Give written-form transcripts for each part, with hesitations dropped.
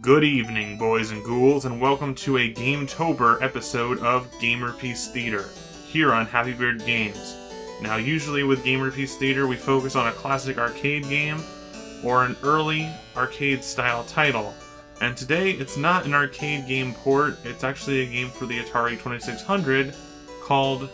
Good evening, boys and ghouls, and welcome to a GameTober episode of GAMERpiece Theatre, here on Happy Beard Games. Now, usually with GAMERpiece Theatre, we focus on a classic arcade game, or an early arcade-style title. And today, it's not an arcade game port, it's actually a game for the Atari 2600 called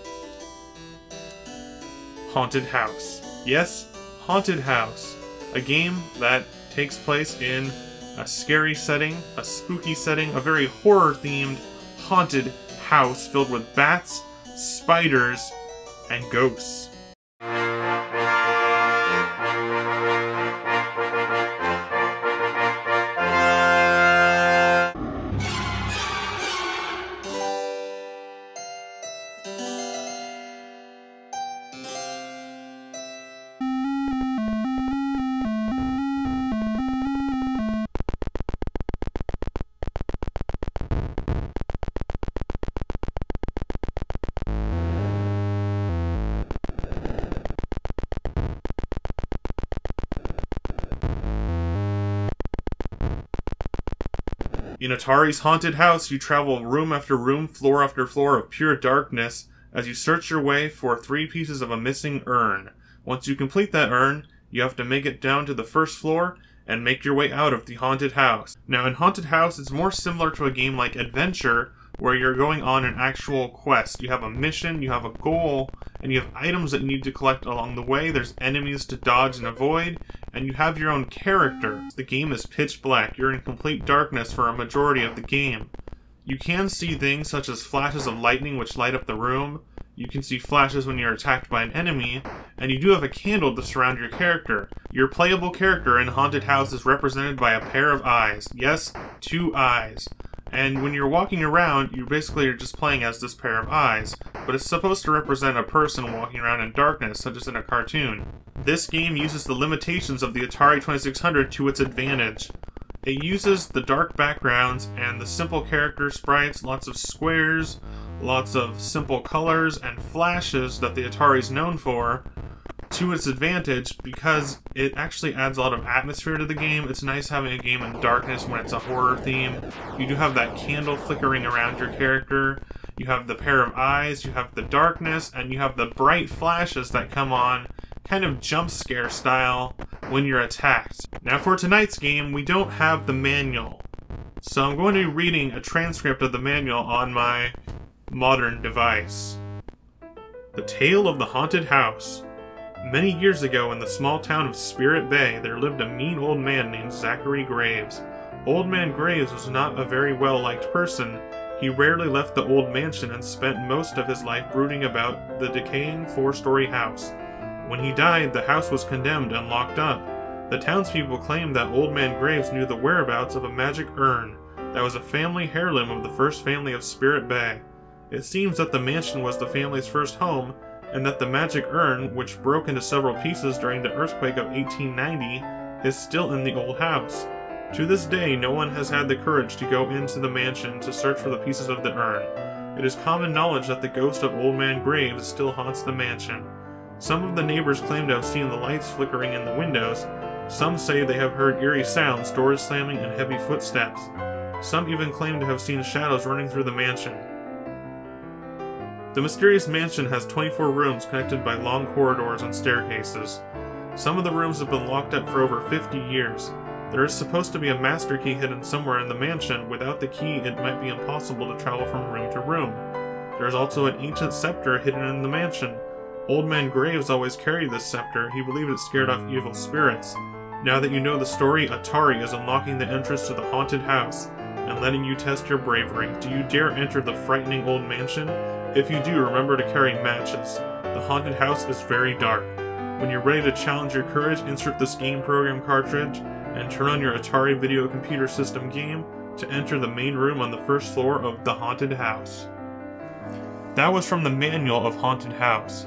Haunted House. Yes, Haunted House. A game that takes place in a scary setting, a spooky setting, a very horror-themed, haunted house filled with bats, spiders, and ghosts. In Atari's Haunted House, you travel room after room, floor after floor of pure darkness as you search your way for 3 pieces of a missing urn. Once you complete that urn, you have to make it down to the first floor and make your way out of the Haunted House. Now, in Haunted House, it's more similar to a game like Adventure, where you're going on an actual quest. You have a mission, you have a goal, and you have items that you need to collect along the way. There's enemies to dodge and avoid, and you have your own character. The game is pitch black. You're in complete darkness for a majority of the game. You can see things such as flashes of lightning which light up the room. You can see flashes when you're attacked by an enemy, and you do have a candle to surround your character. Your playable character in Haunted House is represented by a pair of eyes. Yes, 2 eyes. And when you're walking around, you basically are just playing as this pair of eyes, but it's supposed to represent a person walking around in darkness, such as in a cartoon. This game uses the limitations of the Atari 2600 to its advantage. It uses the dark backgrounds and the simple character sprites, lots of squares, lots of simple colors, and flashes that the Atari's known for, to its advantage because it actually adds a lot of atmosphere to the game. It's nice having a game in darkness when it's a horror theme. You do have that candle flickering around your character, you have the pair of eyes, you have the darkness, and you have the bright flashes that come on, kind of jump scare style, when you're attacked. Now for tonight's game, we don't have the manual, so I'm going to be reading a transcript of the manual on my modern device. The Tale of the Haunted House. Many years ago in the small town of Spirit Bay, there lived a mean old man named Zachary Graves. Old Man Graves was not a very well-liked person. He rarely left the old mansion and spent most of his life brooding about the decaying 4-story house. When he died, the house was condemned and locked up. The townspeople claimed that Old Man Graves knew the whereabouts of a magic urn that was a family heirloom of the first family of Spirit Bay. It seems that the mansion was the family's first home, and that the magic urn, which broke into several pieces during the earthquake of 1890, is still in the old house. To this day, no one has had the courage to go into the mansion to search for the pieces of the urn. It is common knowledge that the ghost of Old Man Graves still haunts the mansion. Some of the neighbors claim to have seen the lights flickering in the windows. Some say they have heard eerie sounds, doors slamming, and heavy footsteps. Some even claim to have seen shadows running through the mansion. The mysterious mansion has 24 rooms connected by long corridors and staircases. Some of the rooms have been locked up for over 50 years. There is supposed to be a master key hidden somewhere in the mansion. Without the key, it might be impossible to travel from room to room. There is also an ancient scepter hidden in the mansion. Old Man Graves always carried this scepter. He believed it scared off evil spirits. Now that you know the story, Atari is unlocking the entrance to the haunted house and letting you test your bravery. Do you dare enter the frightening old mansion? If you do, remember to carry matches. The haunted house is very dark. When you're ready to challenge your courage, insert this game program cartridge and turn on your Atari Video Computer System game to enter the main room on the first floor of the haunted house. That was from the manual of Haunted House.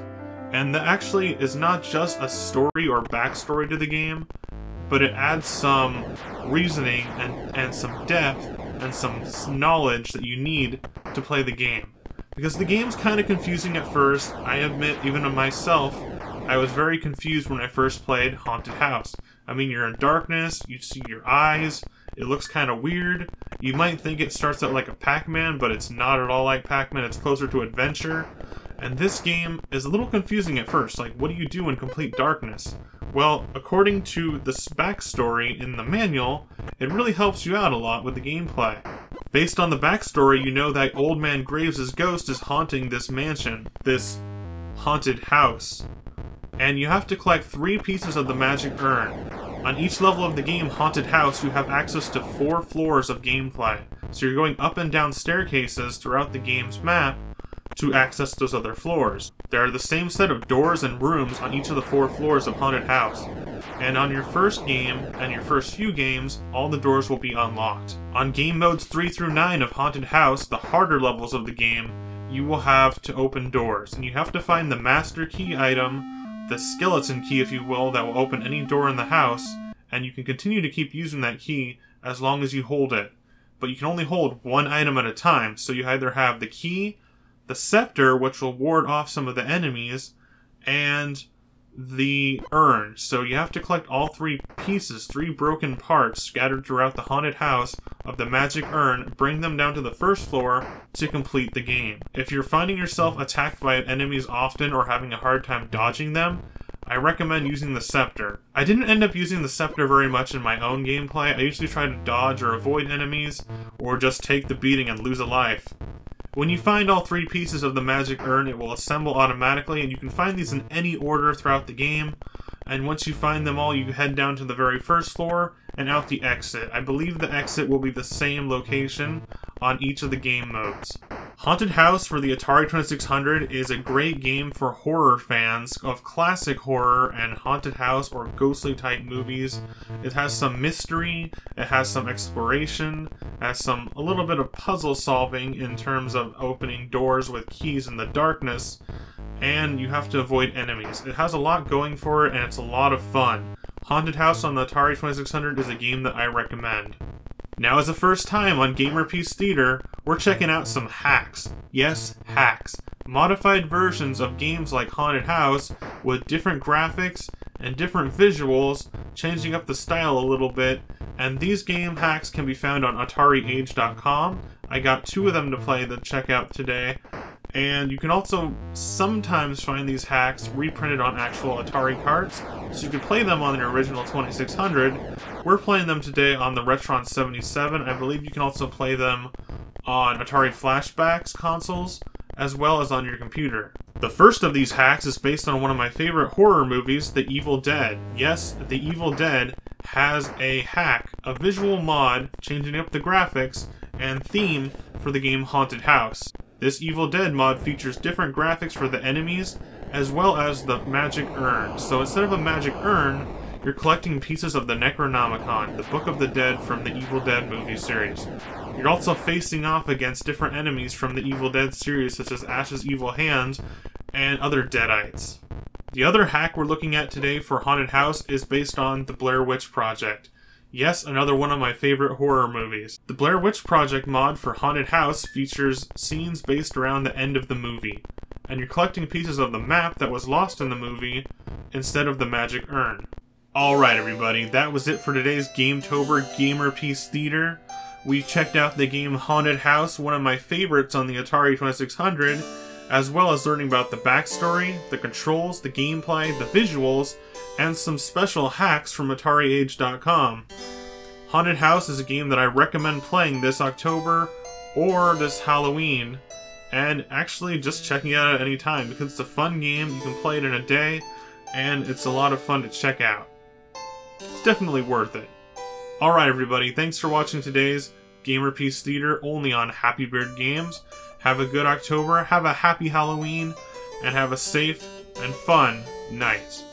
And that actually is not just a story or backstory to the game, but it adds some reasoning and some depth and some knowledge that you need to play the game. Because the game's kind of confusing at first. I admit, even to myself, I was very confused when I first played Haunted House. I mean, you're in darkness, you see your eyes, It looks kind of weird. You might think it starts out like a Pac-Man, but it's not at all like Pac-Man. It's closer to adventure. And this game is a little confusing at first. Like, what do you do in complete darkness? Well, according to the backstory in the manual, it really helps you out a lot with the gameplay. Based on the backstory, you know that Old Man Graves' ghost is haunting this mansion, this haunted house. And you have to collect 3 pieces of the magic urn. On each level of the game Haunted House, you have access to 4 floors of gameplay. So you're going up and down staircases throughout the game's map to access those other floors. There are the same set of doors and rooms on each of the 4 floors of Haunted House. And on your first game, and your first few games, all the doors will be unlocked. On game modes 3 through 9 of Haunted House, the harder levels of the game, you will have to open doors. And you have to find the master key item, the skeleton key if you will, that will open any door in the house, and you can continue to keep using that key as long as you hold it. But you can only hold 1 item at a time, so you either have the key, the scepter, which will ward off some of the enemies, and the urn. So you have to collect all 3 pieces, 3 broken parts scattered throughout the haunted house of the magic urn, bring them down to the first floor to complete the game. If you're finding yourself attacked by enemies often or having a hard time dodging them, I recommend using the scepter. I didn't end up using the scepter very much in my own gameplay. I usually try to dodge or avoid enemies, or just take the beating and lose a life. When you find all 3 pieces of the magic urn, it will assemble automatically, and you can find these in any order throughout the game. And once you find them all, you head down to the very first floor and out the exit. I believe the exit will be the same location on each of the game modes. Haunted House for the Atari 2600 is a great game for horror fans of classic horror and haunted house or ghostly type movies. It has some mystery, it has some exploration, it has a little bit of puzzle solving in terms of opening doors with keys in the darkness, and you have to avoid enemies. It has a lot going for it, and it's a lot of fun. Haunted House on the Atari 2600 is a game that I recommend. Now, as the first time on GAMERpiece Theatre, we're checking out some hacks. Yes, hacks. Modified versions of games like Haunted House with different graphics and different visuals, changing up the style a little bit, and these game hacks can be found on AtariAge.com. I got 2 of them to play to check out today. And you can also sometimes find these hacks reprinted on actual Atari cards, so you can play them on the original 2600. We're playing them today on the Retron 77. I believe you can also play them on Atari Flashbacks consoles, as well as on your computer. The first of these hacks is based on one of my favorite horror movies, The Evil Dead. Yes, The Evil Dead has a hack, a visual mod, changing up the graphics and theme for the game Haunted House. This Evil Dead mod features different graphics for the enemies, as well as the magic urn. So instead of a magic urn, you're collecting pieces of the Necronomicon, the Book of the Dead from the Evil Dead movie series. You're also facing off against different enemies from the Evil Dead series, such as Ash's Evil Hand and other Deadites. The other hack we're looking at today for Haunted House is based on the Blair Witch Project. Yes, another one of my favorite horror movies. The Blair Witch Project mod for Haunted House features scenes based around the end of the movie, and you're collecting pieces of the map that was lost in the movie instead of the magic urn. Alright everybody, that was it for today's GameTober GAMERpiece Theatre. We checked out the game Haunted House, one of my favorites on the Atari 2600, as well as learning about the backstory, the controls, the gameplay, the visuals, and some special hacks from AtariAge.com. Haunted House is a game that I recommend playing this October or this Halloween, and actually just checking it out at any time because it's a fun game. You can play it in a day, and it's a lot of fun to check out. It's definitely worth it. Alright everybody, thanks for watching today's GamerPiece Theater only on Happy Beard Games. Have a good October, have a happy Halloween, and have a safe and fun night.